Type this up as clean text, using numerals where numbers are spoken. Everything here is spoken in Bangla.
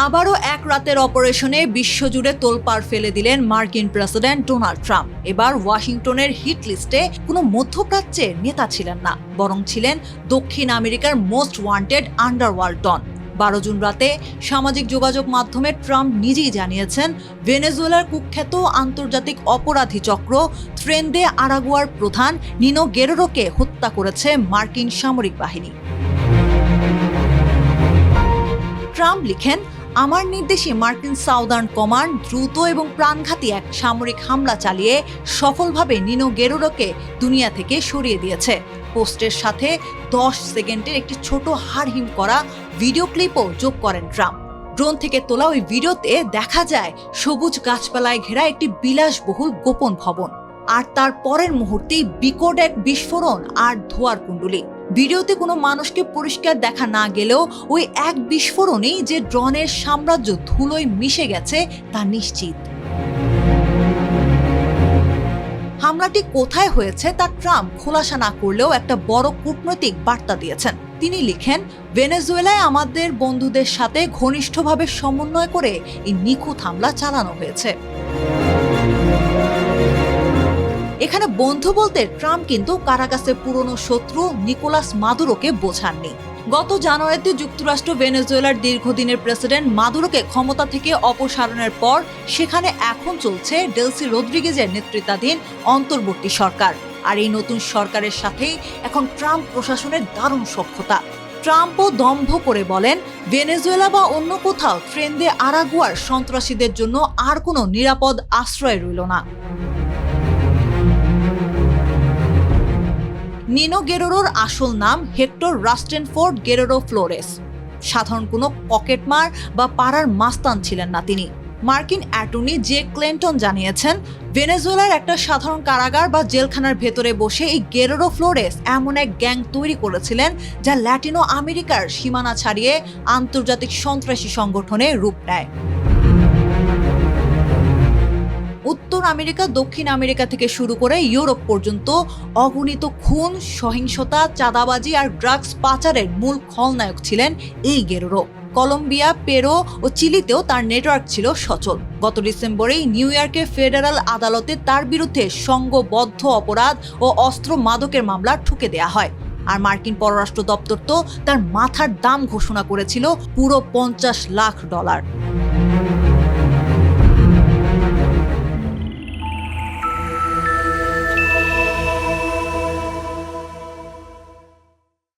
আবারও এক রাতের অপারেশনে বিশ্বজুড়ে তোলপাড় ফেলে দিলেন মার্কিন প্রেসিডেন্ট ডোনাল্ড ট্রাম্প। এবার ওয়াশিংটনের হিট লিস্টে কোনো মধ্যপ্রাচ্যের নেতা ছিলেন না, বরং ছিলেন দক্ষিণ আমেরিকার মোস্ট ওয়ান্টেড আন্ডারওয়ার্ল্ড ডন। 12 জুন রাতে সামাজিক যোগাযোগ মাধ্যমে ট্রাম্প নিজেই জানিয়েছেন, ভেনেজুয়েলার কুখ্যাত আন্তর্জাতিক অপরাধী চক্র ট্রেন দে আরাগুয়ার প্রধান নিনো গেরেরোকে হত্যা করেছে মার্কিন সামরিক বাহিনী। ট্রাম্প লিখেন, আমার নির্দেশে মার্কিন সাউদার্ন কমান্ড দ্রুত এবং প্রাণঘাতী এক সামরিক হামলা চালিয়ে সফলভাবে নিনো গেরেরোকে দুনিয়া থেকে সরিয়ে দিয়েছে। পোস্টের সাথে 10 সেকেন্ডের একটি ছোট হাড়হিম করা ভিডিও ক্লিপও যোগ করেন ট্রাম্প। ড্রোন থেকে তোলা ওই ভিডিওতে দেখা যায় সবুজ গাছপালায় ঘেরা একটি বিলাসবহুল গোপন ভবন, আর তার পরের মুহূর্তেই বিকট এক বিস্ফোরণ আর ধোঁয়ার কুণ্ডলী। ভিডিওতে কোনো মানুষকে পরিষ্কার দেখা না গেলেও ওই এক বিস্ফোরণেই যে ড্রোনের সাম্রাজ্য ধুলোয় মিশে গেছে তা নিশ্চিত। হামলাটি কোথায় হয়েছে তা ট্রাম্প খোলাসা না করলেও একটা বড় কূটনৈতিক বার্তা দিয়েছেন। তিনি লিখেন, ভেনেজুয়েলায় আমাদের বন্ধুদের সাথে ঘনিষ্ঠভাবে সমন্বয় করে এই নিখুঁত হামলা চালানো হয়েছে। এখানে বন্ধু বলতে ট্রাম্প কিন্তু কারাকাসের পুরনো শত্রু নিকোলাস মাদুরোকে বোঝাননি। গত জানুয়ারিতে যুক্তরাষ্ট্র ভেনেজুয়েলার দীর্ঘদিনের প্রেসিডেন্ট মাদুরোকে ক্ষমতা থেকে অপসারণের পর সেখানে এখন চলছে ডেলসি রদ্রিগেজের নেতৃত্বাধীন অন্তর্বর্তী সরকার। আর এই নতুন সরকারের সাথেই এখন ট্রাম্প প্রশাসনের দারুণ সখ্যতা। ট্রাম্পও দম্ভ করে বলেন, ভেনেজুয়েলা বা অন্য কোথাও ট্রেন দে আরাগুয়ার সন্ত্রাসীদের জন্য আর কোনো নিরাপদ আশ্রয় রইল না। নিনো গেরেরোর আসল নাম হেক্টর রাস্টেনফোর্ড গেরেরো ফ্লোরেস। সাধারণ কোনো পকেটমার বা পাড়ার মাস্তান ছিলেন না তিনি। মার্কিন অ্যাটর্নি জে ক্লিনটন জানিয়েছেন, ভেনেজুয়েলার একটা সাধারণ কারাগার বা জেলখানার ভেতরে বসে এই গেরেরো ফ্লোরেস এমন এক গ্যাং তৈরি করেছিলেন যা ল্যাটিনো আমেরিকার সীমানা ছাড়িয়ে আন্তর্জাতিক সন্ত্রাসী সংগঠনে রূপ নেয়। উত্তর আমেরিকা, দক্ষিণ আমেরিকা থেকে শুরু করে ইউরোপ পর্যন্ত অগণিত খুন, সহিংসতা, চাঁদাবাজি আর ড্রাগস পাচারের মূল খলনায়ক ছিলেন এই গেরেরো। কলম্বিয়া, পেরু ও চিলিতেও তার নেটওয়ার্ক ছিল সচল। গত ডিসেম্বরেই নিউ ইয়র্কের ফেডারেল আদালতে তার বিরুদ্ধে সংঘবদ্ধ অপরাধ ও অস্ত্র মাদকের মামলা ঠুকে দেয়া হয়। আর মার্কিন পররাষ্ট্র দপ্তর তো তার মাথার দাম ঘোষণা করেছিল পুরো $50 লাখ।